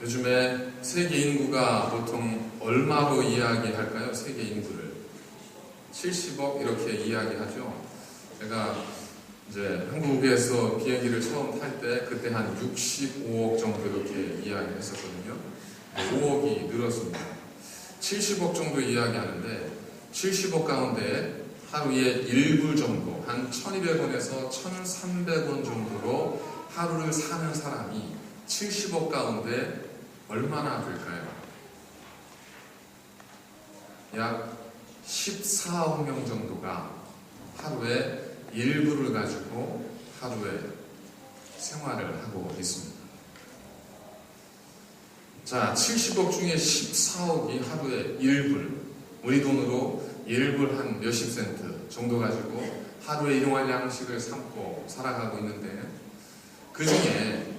요즘에 세계 인구가 보통 얼마로 이야기할까요? 세계 인구를 70억 이렇게 이야기하죠. 제가 이제 한국에서 비행기를 처음 탈 때 그때 한 65억 정도 이렇게 이야기했었거든요. 5억이 늘었습니다. 70억 정도 이야기하는데 70억 가운데 하루에 1불 정도, 한 1,200원에서 1,300원 정도로 하루를 사는 사람이 70억 가운데 얼마나 될까요? 약 14억 명 정도가 하루에 1불을 가지고 하루에 생활을 하고 있습니다. 자, 70억 중에 14억이 하루에 1불, 우리 돈으로 1불 한 몇십 센트 정도 가지고 하루에 일용할 양식을 삼고 살아가고 있는데 그 중에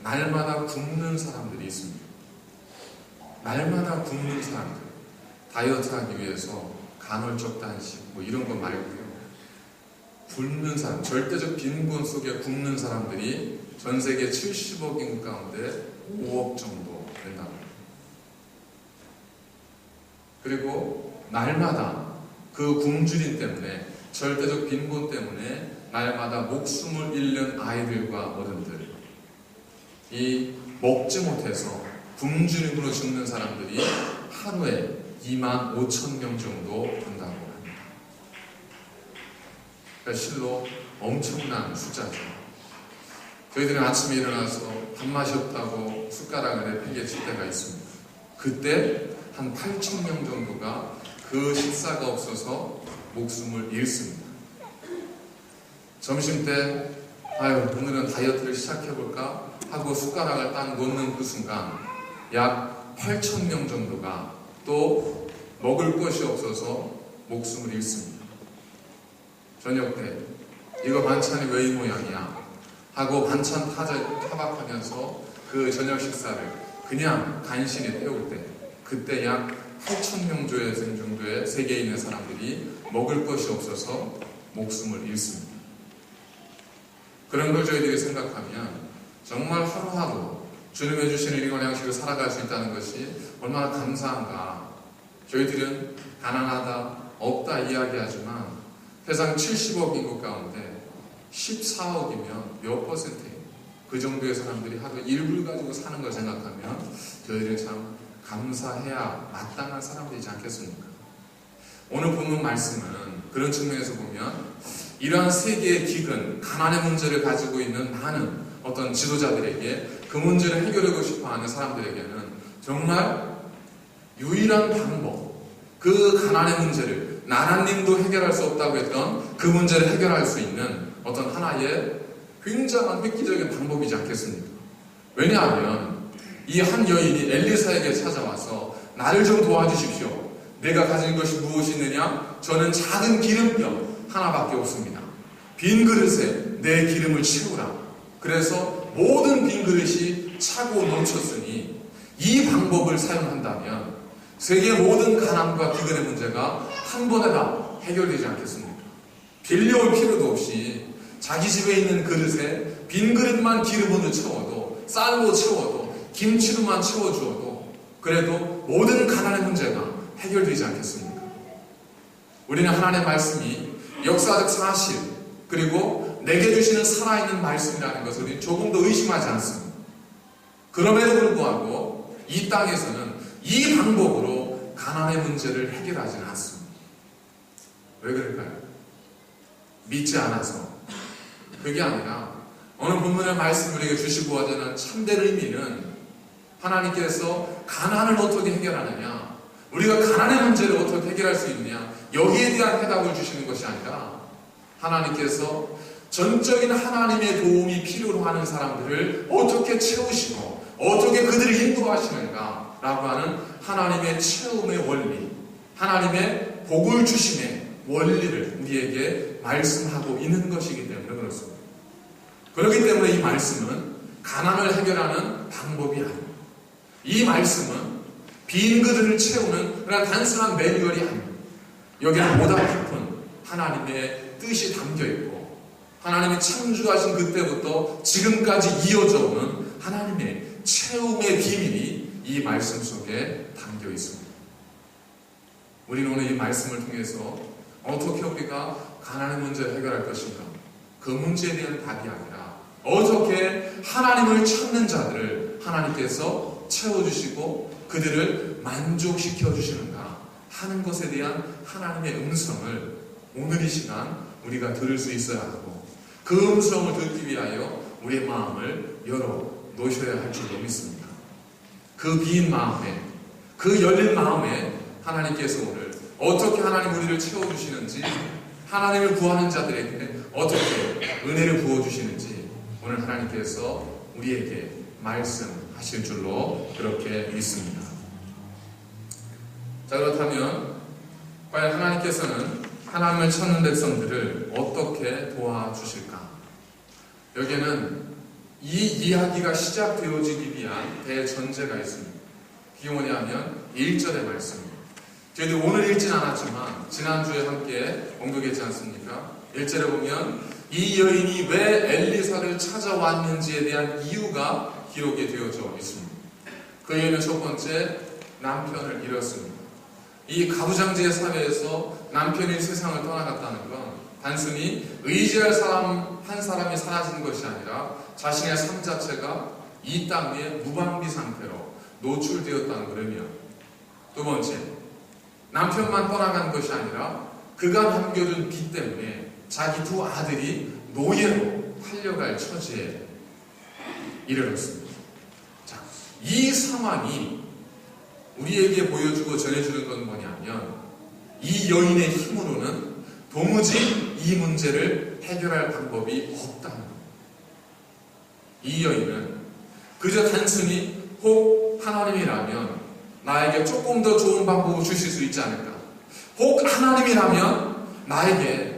날마다 굶는 사람들이 있습니다. 날마다 굶는 사람들, 다이어트 하기 위해서 간헐적 단식 뭐 이런 거 말고요. 굶는 사람, 절대적 빈곤 속에 굶는 사람들이 전 세계 70억 인구 가운데 5억 정도 된다고 합니다. 그리고 날마다 그 굶주림 때문에, 절대적 빈곤 때문에 날마다 목숨을 잃는 아이들과 어른들, 이 먹지 못해서 굶주림으로 죽는 사람들이 하루에 25,000명 정도 된다고 합니다. 그러니까 실로 엄청난 숫자죠. 저희들은 아침에 일어나서 밥맛이 없다고 숟가락을 내팽개칠 때가 있습니다. 그때 한 8,000명 정도가 그 식사가 없어서 목숨을 잃습니다. 점심 때 오늘은 다이어트를 시작해볼까 하고 숟가락을 딱 놓는 그 순간 약 8,000명 정도가 또 먹을 것이 없어서 목숨을 잃습니다. 저녁 때 이거 반찬이 왜 이 모양이야 하고 반찬 타박하면서 그 저녁 식사를 그냥 간신히 때울 때 그때 약 8,000명 정도의 세계인의 사람들이 먹을 것이 없어서 목숨을 잃습니다. 그런 걸 저희들이 생각하면 정말 하루하루 주님의 주시는 일용할 양식을 살아갈 수 있다는 것이 얼마나 감사한가. 저희들은 가난하다, 없다 이야기하지만 세상 70억 인구 가운데 14억이면 몇 퍼센트예요? 그 정도의 사람들이 하루 1불 가지고 사는 걸 생각하면 저희들은 참 감사해야 마땅한 사람들이지 않겠습니까? 오늘 본문 말씀은 그런 측면에서 보면 이러한 세계의 기근, 가난의 문제를 가지고 있는 많은 어떤 지도자들에게 그 문제를 해결하고 싶어하는 사람들에게는 정말 유일한 방법, 그 가난의 문제를 나라님도 해결할 수 없다고 했던 그 문제를 해결할 수 있는 어떤 하나의 굉장한 획기적인 방법이지 않겠습니까? 왜냐하면 이 한 여인이 엘리사에게 찾아와서 나를 좀 도와주십시오. 내가 가진 것이 무엇이 있느냐? 저는 작은 기름병 하나밖에 없습니다. 빈 그릇에 내 기름을 채우라. 그래서 모든 빈 그릇이 차고 넘쳤으니 이 방법을 사용한다면 세계 모든 가난과 기근의 문제가 한 번에 다 해결되지 않겠습니까? 빌려올 필요도 없이 자기 집에 있는 그릇에 빈 그릇만 기름으로 채워도, 쌀로 채워도, 김치로만 채워주어도 그래도 모든 가난의 문제가 해결되지 않겠습니까? 우리는 하나님의 말씀이 역사적 사실 그리고 내게 주시는 살아있는 말씀이라는 것을 우리 조금 더 의심하지 않습니다. 그럼에도 불구하고 이 땅에서는 이 방법으로 가난의 문제를 해결하지는 않습니다. 왜 그럴까요? 믿지 않아서. 그게 아니라 오늘 본문의 말씀을 우리에게 주시고 하자는 참된 의미는 하나님께서 가난을 어떻게 해결하느냐, 우리가 가난의 문제를 어떻게 해결할 수 있느냐, 여기에 대한 해답을 주시는 것이 아니라 하나님께서 전적인 하나님의 도움이 필요로 하는 사람들을 어떻게 채우시고 어떻게 그들을 인도하시는가 라고 하는 하나님의 채움의 원리, 하나님의 복을 주심의 원리를 우리에게 말씀하고 있는 것이기 때문에 그렇습니다. 그렇기 때문에 이 말씀은 가난을 해결하는 방법이 아닙니다. 이 말씀은 빈 그릇을 채우는 그냥 단순한 매뉴얼이 아닙니다. 여기는 보다 깊은 하나님의 뜻이 담겨있고 하나님이 창조하신 그때부터 지금까지 이어져 오는 하나님의 채움의 비밀이 이 말씀 속에 담겨 있습니다. 우리는 오늘 이 말씀을 통해서 어떻게 우리가 가난의 문제를 해결할 것인가, 그 문제에 대한 답이 아니라 어떻게 하나님을 찾는 자들을 하나님께서 채워주시고 그들을 만족시켜 주시는가 하는 것에 대한 하나님의 음성을 오늘 이 시간 우리가 들을 수 있어야 하고, 그 음성을 듣기 위하여 우리의 마음을 열어 놓으셔야 할 줄로 믿습니다. 그 빈 마음에, 그 열린 마음에 하나님께서 오늘 어떻게 하나님 우리를 채워주시는지, 하나님을 구하는 자들에게 어떻게 은혜를 부어주시는지 오늘 하나님께서 우리에게 말씀하실 줄로 그렇게 믿습니다. 자, 그렇다면 과연 하나님께서는 하나님을 찾는 백성들을 어떻게 도와주실까? 여기에는 이 이야기가 시작되어지기 위한 대전제가 있습니다. 그게 뭐냐면 1절의 말씀입니다. 저희들 오늘 읽진 않았지만 지난주에 함께 언급했지 않습니까? 1절에 보면 이 여인이 왜 엘리사를 찾아왔는지에 대한 이유가 기록이 되어져 있습니다. 그 여인은 첫 번째, 남편을 잃었습니다. 이 가부장제의 사회에서 남편이 세상을 떠나갔다는 건 단순히 의지할 사람 한 사람이 사라진 것이 아니라 자신의 삶 자체가 이 땅 위에 무방비 상태로 노출되었다는 거라며, 두 번째, 남편만 떠나간 것이 아니라 그가 남겨둔 빚 때문에 자기 두 아들이 노예로 팔려갈 처지에 이르렀습니다. 자, 이 상황이 우리에게 보여주고 전해주는 건 뭐냐면, 이 여인의 힘으로는 도무지 이 문제를 해결할 방법이 없다는 겁니다. 이 여인은 그저 단순히 혹 하나님이라면 나에게 조금 더 좋은 방법을 주실 수 있지 않을까, 혹 하나님이라면 나에게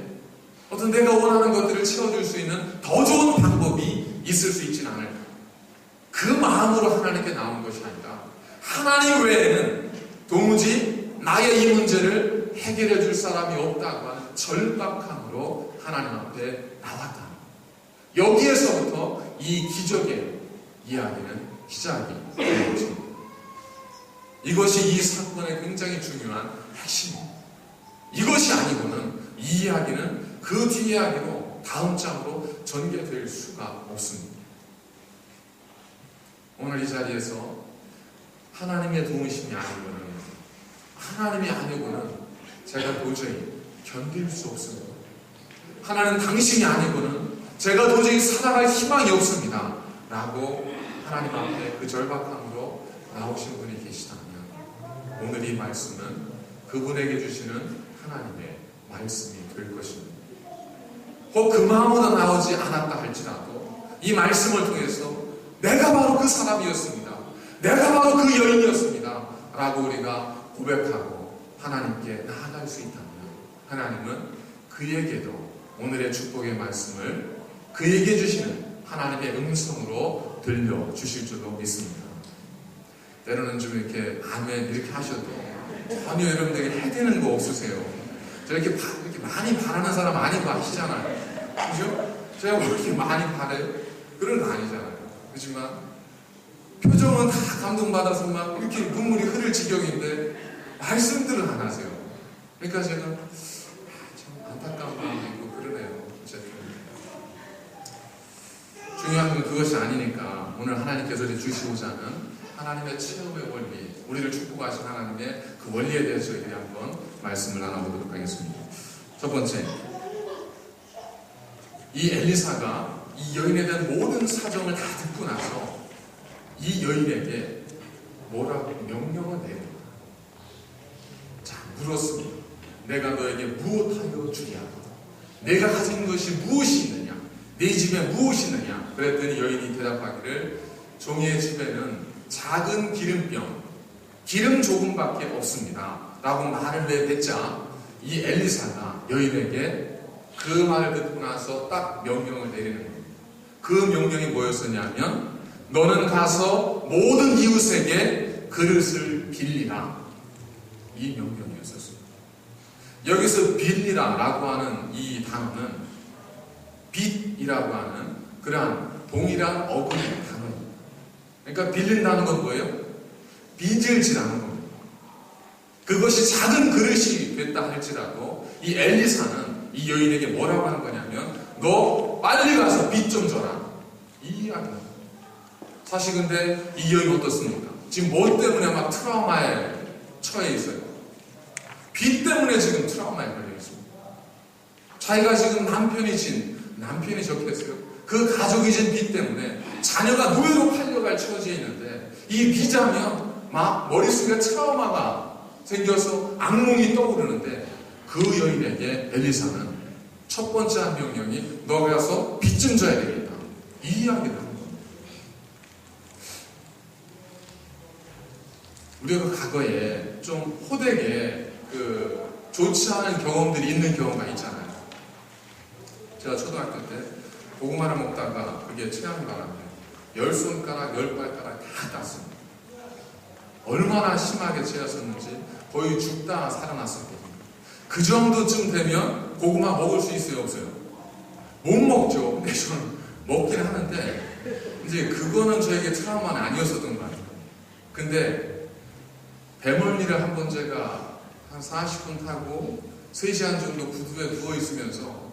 어떤 내가 원하는 것들을 채워줄 수 있는 더 좋은 방법이 있을 수 있지는 않을까, 그 마음으로 하나님께 나온 것이 아니라 하나님 외에는 도무지 나의 이 문제를 해결해 줄 사람이 없다고 하는 절박함으로 하나님 앞에 나왔다. 여기에서부터 이 기적의 이야기는 시작이 되는 것입니다. 이것이 이 사건의 굉장히 중요한 핵심입니다. 이것이 아니고는 이 이야기는 그 뒤 이야기로 다음 장으로 전개될 수가 없습니다. 오늘 이 자리에서 하나님의 도우심이 아니고는, 하나님이 아니고는 제가 도저히 견딜 수 없습니다. 하나님 당신이 아니고는 제가 도저히 살아갈 희망이 없습니다 라고 하나님 앞에 그 절박함으로 나오신 분이 계시다면, 오늘 이 말씀은 그분에게 주시는 하나님의 말씀이 될 것입니다. 혹 그 마음으로 나오지 않았다 할지라도 이 말씀을 통해서 내가 바로 그 사람이었습니다, 내가 바로 그 여인이었습니다 라고 우리가 고백하고 하나님께 나아갈 수 있다면, 하나님은 그에게도 오늘의 축복의 말씀을 그에게 주시는 하나님의 음성으로 들려주실 줄로 믿습니다. 때로는 좀 이렇게 아멘 이렇게 하셔도 전혀 여러분들에게 해대는 거 없으세요. 이렇게 많이 바라는 사람 아닌 거 아시잖아요. 그죠? 제가 왜 이렇게 많이 바래요? 그런 거 아니잖아요. 그렇지만 표정은 다 감동받아서 막 이렇게 눈물이 흐를 지경인데 말씀들은 안 하세요. 그러니까 제가 참 안타까운 마음이 있고 그러네요. 어쨌든 중요한 건 그것이 아니니까 오늘 하나님께서 주시고자 하는 하나님의 체험의 원리, 우리를 축복하신 하나님의 그 원리에 대해서 저희들이 한번 말씀을 나눠보도록 하겠습니다. 첫 번째, 이 엘리사가 이 여인에 대한 모든 사정을 다 듣고 나서 이 여인에게 뭐라고 명령을 내립니다. 자, 물었습니다. 내가 너에게 무엇하여 주랴? 내가 가진 것이 무엇이 있느냐? 네 집에 무엇이 있느냐? 그랬더니 여인이 대답하기를 종이의 집에는 작은 기름병, 기름 조금밖에 없습니다 라고 말을 내뱉자 이 엘리사가 여인에게 그 말을 듣고 나서 딱 명령을 내리는 겁니다. 그 명령이 뭐였었냐면, 너는 가서 모든 이웃에게 그릇을 빌리라, 이 명령이었었습니다. 여기서 빌리라 라고 하는 이 단어는 빚이라고 하는 그러한 동일한 어근의 단어입니다. 그러니까 빌린다는 건 뭐예요? 빚을 지라는 겁니다. 그것이 작은 그릇이 됐다 할지라도 이 엘리사는 이 여인에게 뭐라고 하는 거냐면 너 빨리 가서 빚 좀 져라. 이 이야기입니다. 사실 근데 이 여인 어떻습니까? 지금 뭐 때문에 막 트라우마에 처해 있어요. 빚 때문에 지금 트라우마에 걸려 있습니다. 자기가 지금 남편이 적겠어요. 그 가족이 진 빚 때문에 자녀가 노예로 팔려갈 처지에 있는데 이 빚하면 막 머릿속에 트라우마가 생겨서 악몽이 떠오르는데 그 여인에게 엘리사는 첫 번째 한 명령이 너가 가서 빚 좀 져야 되겠다. 이 이야기를 하는 겁니다. 우리가 과거에 좀 호되게 좋지 않은 경험들이 있는 경우가 있잖아요. 제가 초등학교 때 고구마를 먹다가 그게 체한 바람에 10손가락, 10발가락 다 땄습니다. 얼마나 심하게 체했었는지 거의 죽다 살아났었거든요. 그 정도쯤 되면 고구마 먹을 수 있어요, 없어요? 못 먹죠. 근데 저는 먹긴 하는데 이제 그거는 저에게 트라우마는 아니었었던 것 같아요. 근데 배멀미를 한번 제가 한 40분 타고 3시간 정도 구두에 누워있으면서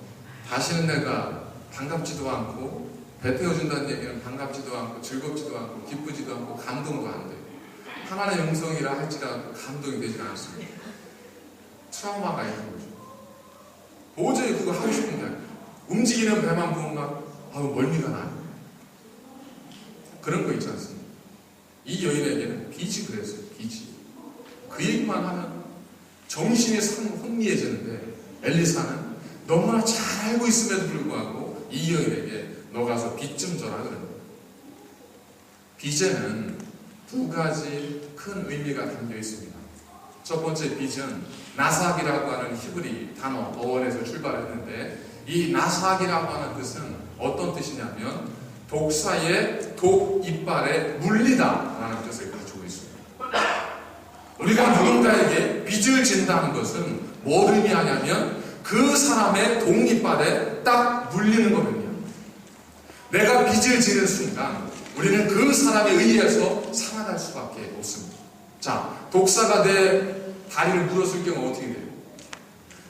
다시는 내가 반갑지도 않고 배 태워준다는 얘기는 반갑지도 않고 즐겁지도 않고 기쁘지도 않고 감동도 안 돼요. 하나님의 음성이라 할지라도 감동이 되지 않습니다. 트라우마가 있는 거죠. 도저히 그거 하고 싶은데 움직이는 배만 보면 막 멀미가 나요. 그런 거 있지 않습니까? 이 여인에게는 빚이 그랬어요. 빚이. 그 얘기만 하면 정신이 혼미해지는데 엘리사는 너무나 잘 알고 있음에도 불구하고 이 여인에게 너 가서 빚 좀 져라 그러는 거예요. 빚에는 두 가지 큰 의미가 담겨 있습니다. 첫 번째 빚은 나삭이라고 하는 히브리 단어 어원에서 출발했는데 이 나삭이라고 하는 뜻은 어떤 뜻이냐면 독사의 독 이빨에 물리다 라는 뜻을 가지고 있습니다. 우리가 누군가에게 빚을 진다는 것은 뭘 의미하냐면 그 사람의 독이빨에 딱 물리는 거거든요. 내가 빚을 지는 순간 우리는 그 사람에 의해서 살아날 수밖에 없습니다. 자, 독사가 내 다리를 물었을 경우 어떻게 돼요?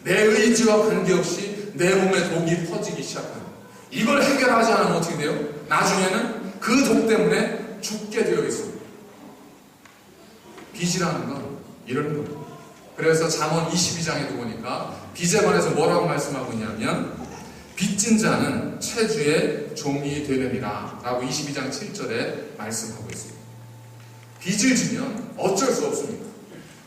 내 의지와 관계없이 내 몸에 독이 퍼지기 시작합니다. 이걸 해결하지 않으면 어떻게 돼요? 나중에는 그 독 때문에 죽게 되어 있습니다. 빚이라는 건 이런 겁니다. 그래서 잠언 22장에도 보니까 빚에 관해서 뭐라고 말씀하고 있냐면 빚진 자는 채주의 종이 되느니라 라고 22장 7절에 말씀하고 있습니다. 빚을 지면 어쩔 수 없습니다.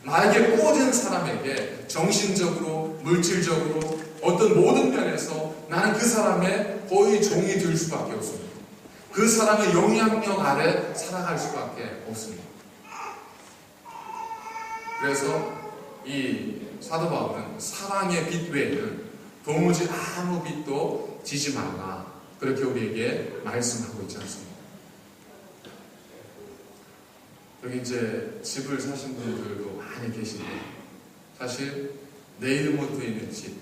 나에게 꾸어진 사람에게 정신적으로, 물질적으로 어떤 모든 면에서 나는 그 사람의 거의 종이 될 수밖에 없습니다. 그 사람의 영향력 아래 살아갈 수밖에 없습니다. 그래서 이 사도 바울은 사랑의 빚 외에는 도무지 아무 빚도 지지 말라 그렇게 우리에게 말씀하고 있지 않습니까? 여기 이제 집을 사신 분들도 많이 계신데 사실 내 이름으로 되어 있는 집,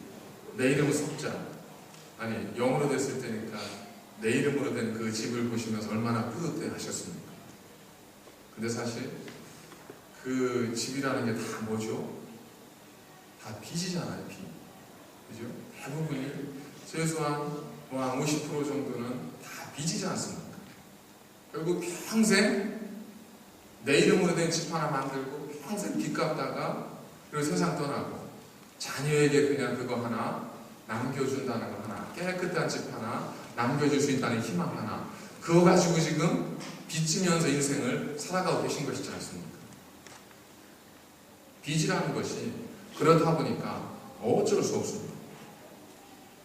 내 이름 석자 아니 영어로 됐을 때니까 내 이름으로 된 그 집을 보시면서 얼마나 뿌듯해 하셨습니까? 근데 사실 그 집이라는 게 다 뭐죠? 다 빚이잖아요, 빚. 그죠? 대부분이 최소한 한 50% 정도는 다 빚이지 않습니까? 결국 평생 내 이름으로 된 집 하나 만들고 평생 빚 갚다가 그리고 세상 떠나고 자녀에게 그냥 그거 하나 남겨준다는 거 하나 깨끗한 집 하나 남겨줄 수 있다는 희망 하나 그거 가지고 지금 빚지면서 인생을 살아가고 계신 것이지 않습니까? 빚이라는 것이 그렇다 보니까 어쩔 수 없습니다.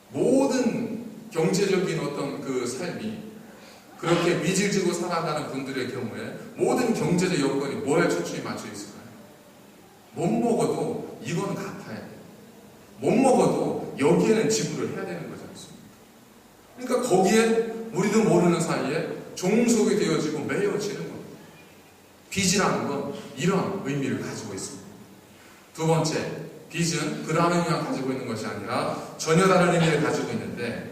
모든 경제적인 어떤 그 삶이 그렇게 빚을 지고 살아가는 분들의 경우에 모든 경제적 여건이 뭐에 초점이 맞춰 있을까요? 못 먹어도 이건 갚아야 돼요. 못 먹어도 여기에는 지불을 해야 되는 거지 않습니까? 그러니까 거기에 우리도 모르는 사이에 종속이 되어지고 매여지는 겁니다. 빚이라는 건 이런 의미를 가지고 있습니다. 두 번째, 빚은 그러한 의미만 가지고 있는 것이 아니라 전혀 다른 의미를 가지고 있는데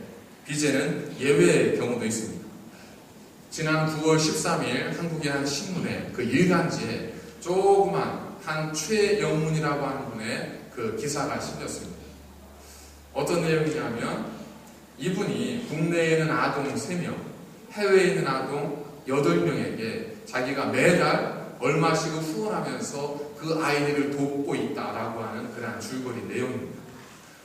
빚에는 예외의 경우도 있습니다. 지난 9월 13일 한국의 한 신문에 그 일간지에 조그만 한 최영문이라고 하는 분의 그 기사가 실렸습니다. 어떤 내용이냐면 이분이 국내에 있는 아동 3명, 해외에 있는 아동 8명에게 자기가 매달 얼마씩 후원하면서 그 아이들을 돕고 있다라고 하는 그러한 줄거리 내용입니다.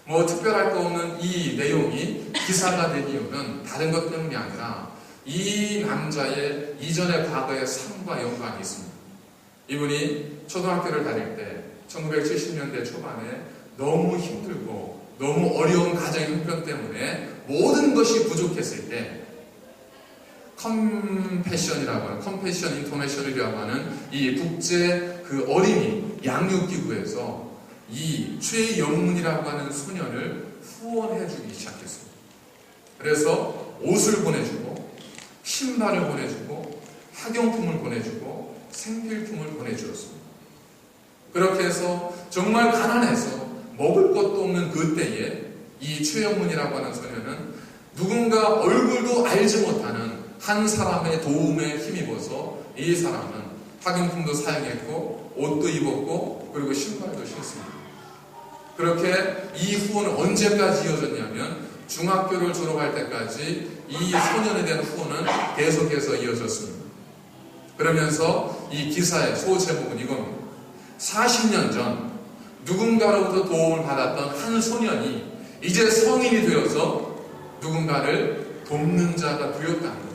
뭐 특별할 거 없는 이 내용이 기사가 된 이유는 다른 것 때문이 아니라 이 남자의 이전의 과거의 삶과 연관이 있습니다. 이분이 초등학교를 다닐 때 1970년대 초반에 너무 힘들고 너무 어려운 가정의 형편 때문에 모든 것이 부족했을 때 컴패션이라고 하는 컴패션 인터내셔널이라고 하는 이 국제 그 어린이 양육기구에서 이 최영문이라고 하는 소년을 후원해주기 시작했습니다. 그래서 옷을 보내주고 신발을 보내주고 학용품을 보내주고 생필품을 보내주었습니다. 그렇게 해서 정말 가난해서 먹을 것도 없는 그때에 이 최영문이라고 하는 소년은 누군가 얼굴도 알지 못하는 한 사람의 도움에 힘입어서 이 사람은 학용품도 사용했고 옷도 입었고 그리고 신발도 신습니다. 그렇게 이 후원은 언제까지 이어졌냐면 중학교를 졸업할 때까지 이 소년에 대한 후원은 계속해서 이어졌습니다. 그러면서 이 기사의 소제목은 이겁니다. 40년 전 누군가로부터 도움을 받았던 한 소년이 이제 성인이 되어서 누군가를 돕는 자가 되었다는 거예요.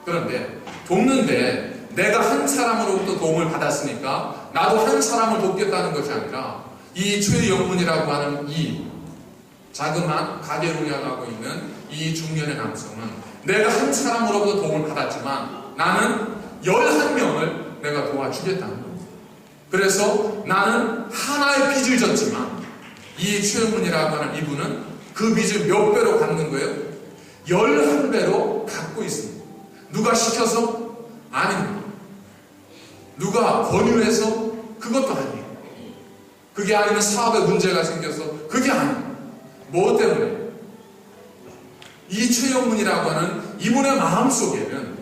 그런데 돕는데 내가 한 사람으로부터 도움을 받았으니까 나도 한 사람을 돕겠다는 것이 아니라 이 최영문이라고 하는 이 자그마한 가게를 운영하고 있는 이 중년의 남성은 내가 한 사람으로부터 도움을 받았지만 나는 11명을 내가 도와주겠다는 거예요. 그래서 나는 하나의 빚을 졌지만 이 최영문이라고 하는 이분은 그 빚을 몇 배로 갚는 거예요? 11배로 갚고 있습니다. 누가 시켜서? 아닙니다. 누가 권유해서? 그것도 아니에요. 그게 아니면 사업에 문제가 생겨서? 그게 아니에요. 뭐 때문에? 이 최영문이라고 하는 이분의 마음속에는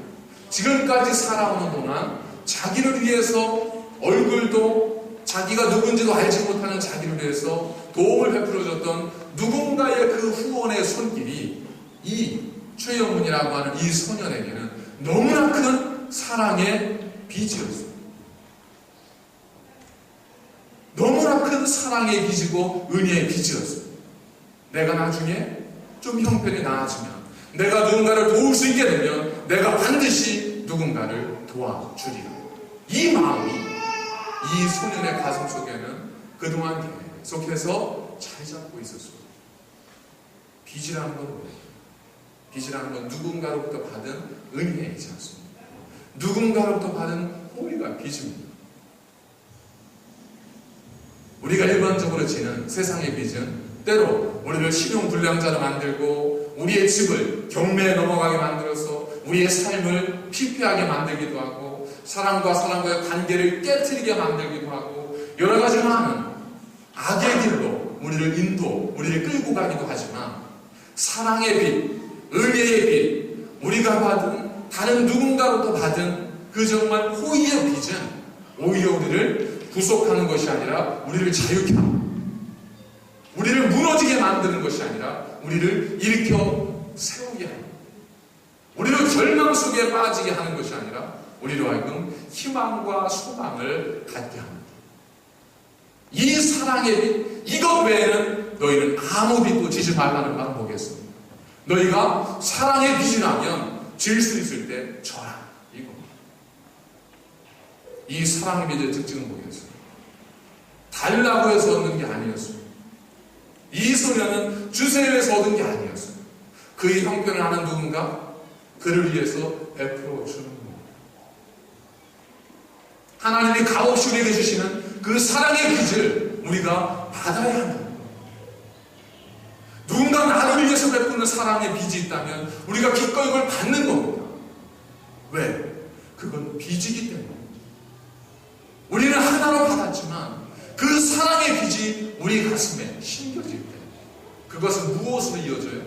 지금까지 살아오는 동안 자기를 위해서 얼굴도 자기가 누군지도 알지 못하는 자기를 위해서 도움을 베풀어줬던 누군가의 그 후원의 손길이 이 최영문이라고 하는 이 소년에게는 너무나 큰 사랑의 빚이었습니다. 너무나 큰 사랑의 빚이고 은혜의 빚이었습니다. 내가 나중에 좀 형편이 나아지면 내가 누군가를 도울 수 있게 되면 내가 반드시 누군가를 도와주리라. 이 마음이 이 소년의 가슴 속에는 그동안 계속해서 잘 잡고 있었습니다. 빚이라는 건 뭐예요? 빚이라는 건 누군가로부터 받은 은혜이지 않습니다. 누군가로부터 받은 호의가 빚입니다. 우리가 일반적으로 지는 세상의 빚은 때로 우리를 신용불량자로 만들고 우리의 집을 경매에 넘어가게 만들어서 우리의 삶을 피폐하게 만들기도 하고 사람과 사람과의 관계를 깨트리게 만들기도 하고 여러 가지 많은 악의 길로 우리를 끌고 가기도 하지만 사랑의 빚, 은혜의 빚, 우리가 받은 다른 누군가로부터 받은 그 정말 호의의 빚은 오히려 우리를 구속하는 것이 아니라 우리를 자유케 합니다. 우리를 무너지게 만드는 것이 아니라 우리를 일으켜 세우게 합니다. 우리를 절망 속에 빠지게 하는 것이 아니라 우리로 하여금 희망과 소망을 갖게 합니다. 이 사랑의 빛, 이것 외에는 너희는 아무 빛도 지지 말라는 말을 보겠습니다. 너희가 사랑의 빛이라면 질 수 있을 때 져라. 이겁니다. 이 사랑의 빛의 특징은 뭐겠어요? 달라고 해서 얻는 게 아니었습니다. 이 소년은 주세요에서 얻은 게 아니었어요. 그의 형편을 아는 누군가 그를 위해서 베풀어 주는 겁니다. 하나님이 값없이 우리에게 주시는 그 사랑의 빚을 우리가 받아야 합니다. 누군가 나를 위해서 베푸는 사랑의 빚이 있다면 우리가 기꺼이 그걸 받는 겁니다. 왜? 그건 빚이기 때문에. 우리는 하나로 받았지만 그 사랑의 빚이 우리 가슴에 심겨질 때 그것은 무엇으로 이어져요?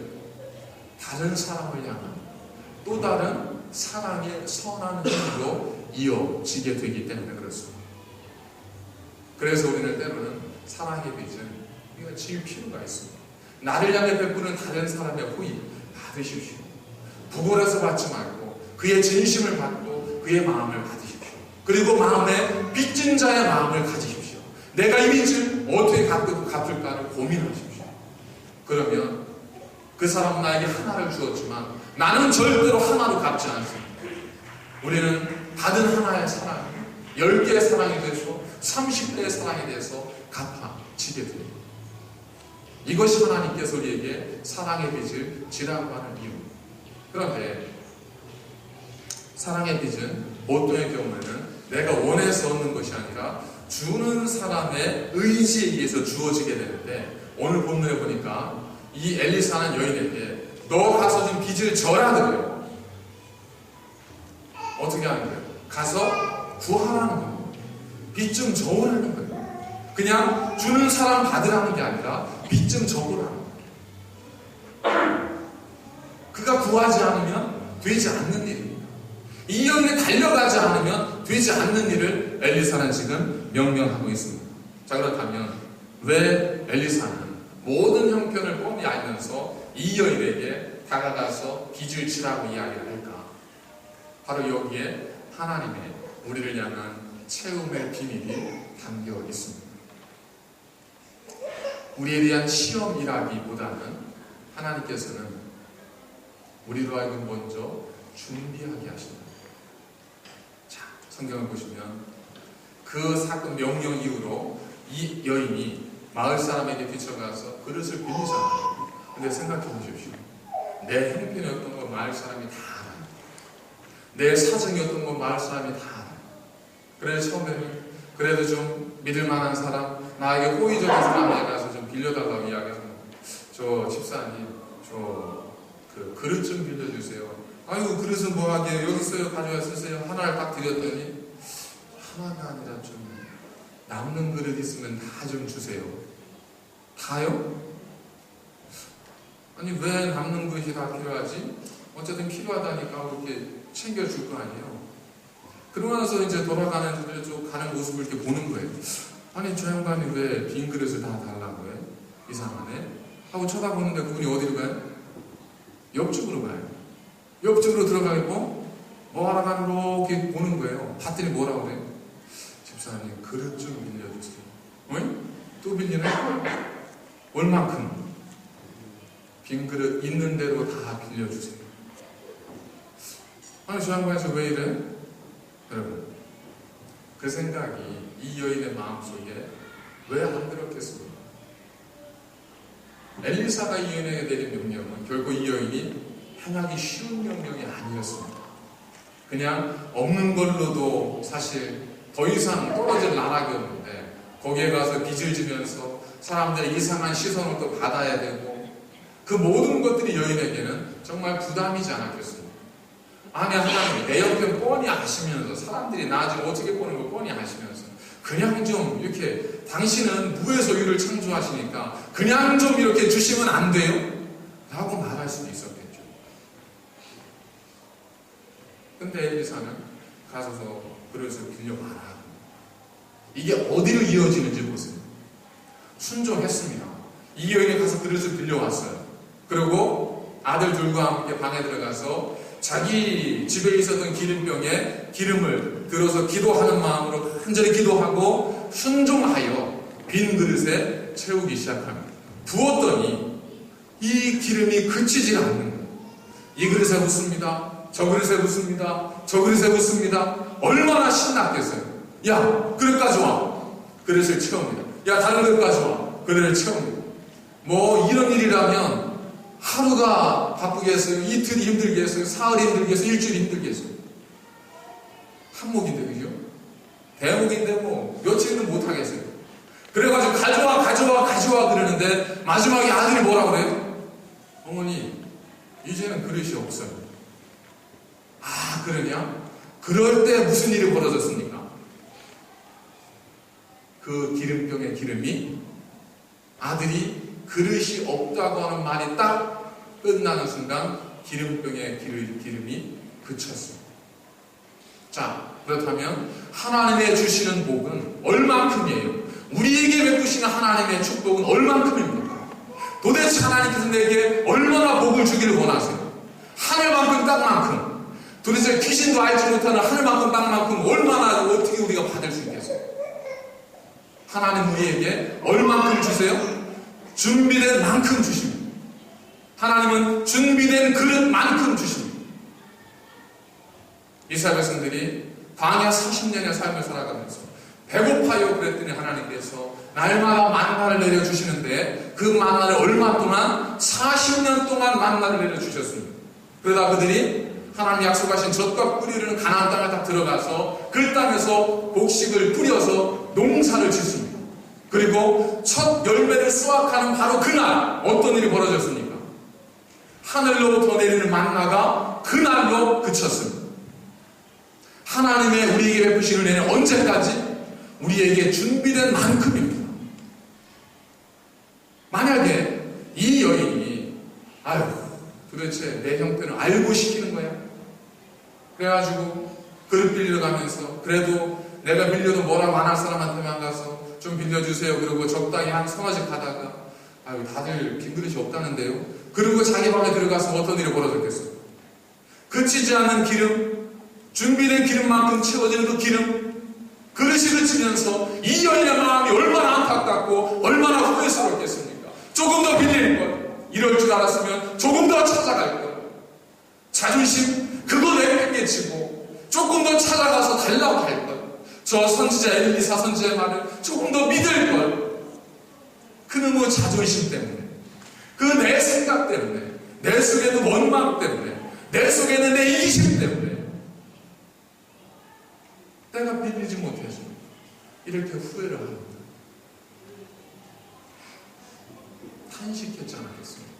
다른 사람을 향한 또 다른 사랑의 선한 힘으로 이어지게 되기 때문에 그렇습니다. 그래서 우리는 때로는 사랑의 빚은 우리가 지을 필요가 있습니다. 나를 향해 베푸는 다른 사람의 호의 받으십시오. 부걸해서 받지 말고 그의 진심을 받고 그의 마음을 받으십시오. 그리고 마음에 빚진 자의 마음을 가지십시오. 내가 이 빚을 어떻게 갚을까를 고민하십시오. 그러면 그 사람 나에게 하나를 주었지만 나는 절대로 하나로 갚지 않습니다. 우리는 받은 하나의 사랑이 10개의 사랑이 되서 30배의 사랑이 돼서 갚아지게 됩니다. 이것이 하나님께서 우리에게 사랑의 빚을 지라고 하는 이유. 그런데 사랑의 빚은 보통의 경우에는 내가 원해서 얻는 것이 아니라 주는 사람의 의지에 의해서 주어지게 되는데, 오늘 본문에 보니까 이 엘리사는 여인에게 너 가서 좀 빚을 져라 그래요. 어떻게 하는 거예요? 가서 구하라는 거예요. 빚 좀 져오라는 거예요. 그냥 주는 사람 받으라는 게 아니라 빚 좀 져오라는 거예요. 그가 구하지 않으면 되지 않는 일입니다. 이 여인에 달려가지 않으면 되지 않는 일을 엘리사는 지금 명령하고 있습니다. 자, 그렇다면 왜 엘리사는 모든 형편을 뻔히 알면서 이 여인에게 다가가서 빚을 지라고 이야기를 할까? 바로 여기에 하나님의 우리를 향한 채움의 비밀이 담겨 있습니다. 우리에 대한 시험이라기보다는 하나님께서는 우리로 하여금 먼저 준비하게 하신다. 자, 성경을 보시면 그 사건 명령 이후로 이 여인이 마을 사람에게 비춰가서 그릇을 빌리잖아요. 근데 생각해 보십시오. 내 형편이었던 건 마을 사람이 다 알아요. 내 사정이었던 건 마을 사람이 다 알아요. 그래서 처음에는 그래도 좀 믿을 만한 사람, 나에게 호의적인 사람에게 가서 좀 빌려달라고 이야기해서 저 집사님, 그 그릇 좀 빌려주세요. 아이고, 그릇은 뭐하게 여기 있어요, 가져와 쓰세요. 하나를 딱 드렸더니 하나가 아니라 좀 남는 그릇 있으면 다 좀 주세요. 다요? 아니, 왜 남는 그릇이 다 필요하지? 어쨌든 필요하다니까 그렇게 챙겨줄 거 아니에요. 그러고 나서 이제 돌아가는 가는 모습을 이렇게 보는 거예요. 아니, 저 양반이 왜 빈 그릇을 다 달라고 해? 이상하네. 하고 쳐다보는데 그분이 어디로 가요? 옆집으로 가요. 옆집으로 들어가고 뭐 하나 이렇게 보는 거예요. 봤더니 뭐라고 그래요? 집사님, 그릇 좀 빌려주세요. 어이? 또 빌리네? 얼만큼? 빈 그릇 있는 대로 다 빌려주세요. 아니, 저 양반에서 왜 이래? 여러분, 그 생각이 이 여인의 마음속에 왜 안 들었겠습니까? 엘리사가 이 여인에게 내린 명령은 결국 이 여인이 행하기 쉬운 명령이 아니었습니다. 그냥 없는 걸로도 사실 더 이상 떨어질 나락이었는데 거기에 가서 빚을 지면서 사람들의 이상한 시선을 또 받아야 되고, 그 모든 것들이 여인에게는 정말 부담이지 않았겠습니까? 아니, 하나님이 내 형편 뻔히 아시면서, 사람들이 나 지금 어떻게 보는 거 뻔히 아시면서 그냥 좀 이렇게 당신은 무에서 유를 창조하시니까 그냥 좀 이렇게 주시면 안 돼요? 라고 말할 수도 있었겠죠. 근데 엘리사는 가서서 그릇을 빌려봐라. 이게 어디로 이어지는지 보세요. 순종했습니다. 이 여인이 가서 그릇을 빌려왔어요. 그리고 아들 둘과 함께 방에 들어가서 자기 집에 있었던 기름병에 기름을 들어서 기도하는 마음으로 간절히 기도하고 순종하여 빈 그릇에 채우기 시작합니다. 부었더니 이 기름이 그치지 않는 거예요. 이 그릇에 붓습니다. 저 그릇에 붓습니다. 저 그릇에 붓습니다. 얼마나 신났겠어요. 야, 그릇 가져와. 그릇을 채웁니다. 야, 다른 그릇 가져와. 그릇을 채웁니다. 뭐 이런 일이라면 하루가 바쁘겠어요? 이틀이 힘들겠어요? 사흘이 힘들겠어요? 일주일이 힘들겠어요? 한몫인데, 그죠? 대목인데 뭐 며칠은 못하겠어요. 그래가지고 가져와 그러는데 마지막에 아들이 뭐라고 그래요? 어머니, 이제는 그릇이 없어요. 아, 그러냐? 그럴 때 무슨 일이 벌어졌습니까? 그 기름병의 기름이, 아들이 그릇이 없다고 하는 말이 딱 끝나는 순간 기름병의 기름이 그쳤습니다. 자, 그렇다면 하나님의 주시는 복은 얼만큼이에요? 우리에게 베푸시는 하나님의 축복은 얼만큼입니까? 도대체 하나님께서 내게 얼마나 복을 주기를 원하세요? 하늘만큼 땅만큼, 도대체 귀신도 알지 못하는 하늘만큼 땅만큼 얼마나 어떻게 우리가 받을 수 있겠어요? 하나님 우리에게 얼만큼 주세요? 준비된 만큼 주십니다. 하나님은 준비된 그릇만큼 주십니다. 이스라엘 백성들이 광야 40년의 삶을 살아가면서 배고파요 그랬더니 하나님께서 날마다 만나를 내려주시는데 그 만나를 얼마 동안? 40년 동안 만나를 내려주셨습니다. 그러다 그들이 하나님 약속하신 젖과 꿀이 흐르는 가나안 땅을 딱 들어가서 그 땅에서 곡식을 뿌려서 농사를 짓습니다. 그리고 첫 열매를 수확하는 바로 그날 어떤 일이 벌어졌습니까? 하늘로부터 내리는 만나가 그날로 그쳤습니다. 하나님의 우리에게 베푸시는 은혜는 언제까지? 우리에게 준비된 만큼입니다. 만약에 이 여인이 도대체 내 형편을 알고 시키는 거야? 그래가지고 그릇 빌리러 가면서 그래도 내가 빌려도 뭐라고 안 할 사람한테만 가서 좀 빌려주세요. 그리고 적당히 한 서너씩 가다가 다들 빈 그릇이 없다는데요. 그리고 자기 방에 들어가서 어떤 일이 벌어졌겠어요? 그치지 않는 기름, 준비된 기름만큼 채워지는 그 기름, 그릇이 그치면서 이 여인의 마음이 얼마나 안타깝고 얼마나 후회스럽겠습니까? 조금 더 빌리는 것, 이럴 줄 알았으면 조금 더 찾아갈 것. 자존심, 그거 내팽개치고 조금 더 찾아가서 달라고 할 것. 저 선지자 엘리사 선지자의 말을 조금 더 믿을 것. 그놈의 자존심 때문에, 그 내 생각 때문에, 내 속에는 원망 때문에, 내 속에는 내 이기심 때문에 내가 빌리지 못해서 이렇게 후회를 합니다. 탄식했지 않겠습니까?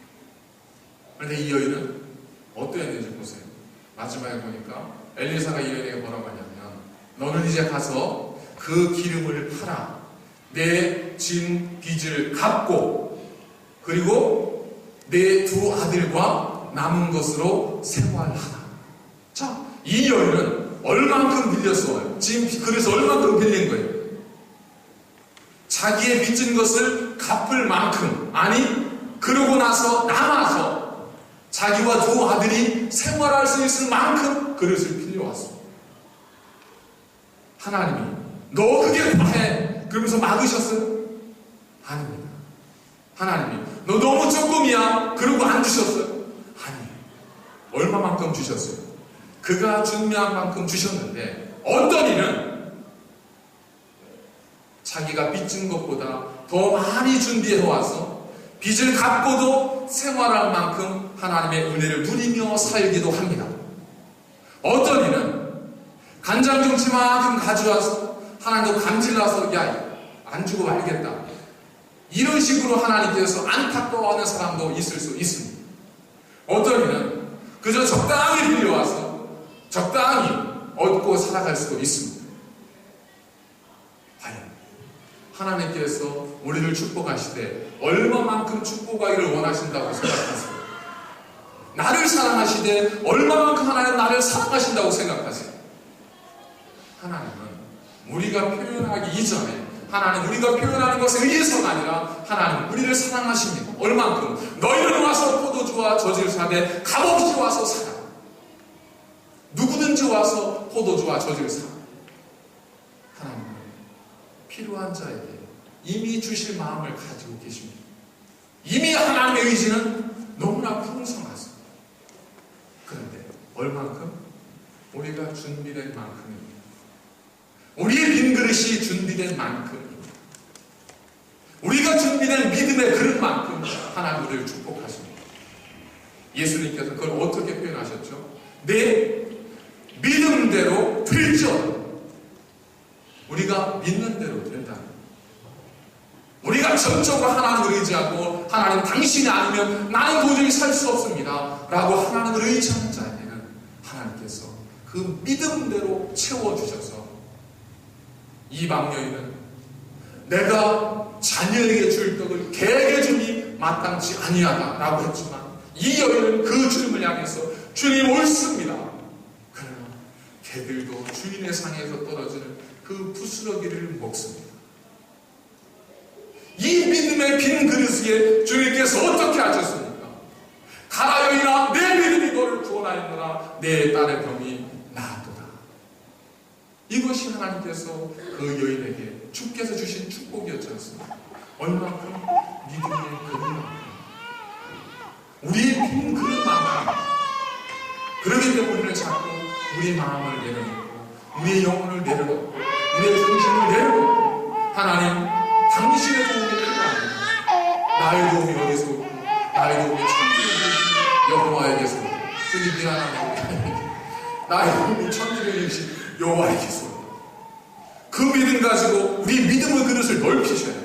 그런데 이 여인은 어떠했는지 보세요. 마지막에 보니까 엘리사가 이 여인에게 뭐라고 하냐면, 너는 이제 가서 그 기름을 팔아 내 진 빚을 갚고 그리고 내 두 아들과 남은 것으로 생활하라. 자, 이 여인은 얼만큼 빌렸어요? 지금 그래서 얼만큼 빌린 거예요? 자기의 빚진 것을 갚을 만큼, 아니 그러고 나서 남아서 자기와 두 아들이 생활할 수 있을 만큼 그릇을 빌려왔습니다. 하나님이 너 그게 다해 그러면서 막으셨어요? 아닙니다. 하나님이 너 너무 조금이야 그러고 안 주셨어요? 아니에요. 얼마만큼 주셨어요? 그가 준비한 만큼 주셨는데, 어떤 이는 자기가 빚진 것보다 더 많이 준비해 와서 빚을 갚고도 생활할 만큼 하나님의 은혜를 누리며 살기도 합니다. 어떤 이는 간장정치만큼 가져와서 하나님도 감질나서 안 주고 말겠다, 이런 식으로 하나님께서 안타까워하는 사람도 있을 수 있습니다. 어떤 이는 그저 적당히 빌려와서 적당히 얻고 살아갈 수도 있습니다. 과연 하나님께서 우리를 축복하시되 얼마만큼 축복하기를 원하신다고 생각하세요? 나를 사랑하시되 얼마만큼 하나님 나를 사랑하신다고 생각하세요? 하나님은 우리가 표현하기 이전에, 하나님 우리가 표현하는 것에 의해서가 아니라 하나님 우리를 사랑하십니다. 얼만큼? 너희는 와서 포도주와 젖을 사되 값없이 와서 사라. 누구든지 와서 포도주와 젖을 사. 하나님은 필요한 자에게 이미 주실 마음을 가지고 계십니다. 이미 하나님의 의지는 너무나 풍성하습니다. 그런데 얼만큼? 우리가 준비된 만큼입니다. 우리의 빈 그릇이 준비된 만큼입니다. 우리가 준비된 믿음의 그릇만큼 하나님 우리를 축복하십니다. 예수님께서 그걸 어떻게 표현하셨죠? 내 믿음대로 될지어다. 우리가 믿는 대로 된다. 우리가 전적으로 하나님을 의지하고 하나님 당신이 아니면 나는 도저히 살 수 없습니다 라고 하나님을 의지하는 자에게는 하나님께서 그 믿음대로 채워주셔서, 이방 여인은 내가 자녀에게 줄 떡을 개에게 주니 마땅치 아니하다 라고 했지만, 이 여인은 그 주님을 향해서 주님 옳습니다, 개들도 주인의 상에서 떨어지는 그 부스러기를 먹습니다. 이 믿음의 빈 그릇 위에 주님께서 어떻게 하셨습니까? 가라 여인아, 내 믿음이 너를 구원하였노라. 내 딸의 병이 나았도다. 이것이 하나님께서 그 여인에게 주께서 주신 축복이었지 않습니까? 얼마큼 믿음의 그릇만큼, 우리의 빈 그릇만큼. 그러기 때문에 우리는 자꾸 우리 마음을 내려놓고, 우리의 영혼을 내려놓고, 우리의 중심을 내려놓고, 하나님 당신의 도움이 필요합니다. 나의 도움이 어디서 오고, 나의 도움이 천지를 주신 여호와에게서 오고, 주님 미안합니다. 나의 도움이 천지를 주신 여호와에게서 오고, 그 믿음 가지고 우리 믿음의 그릇을 넓히셔야 돼요.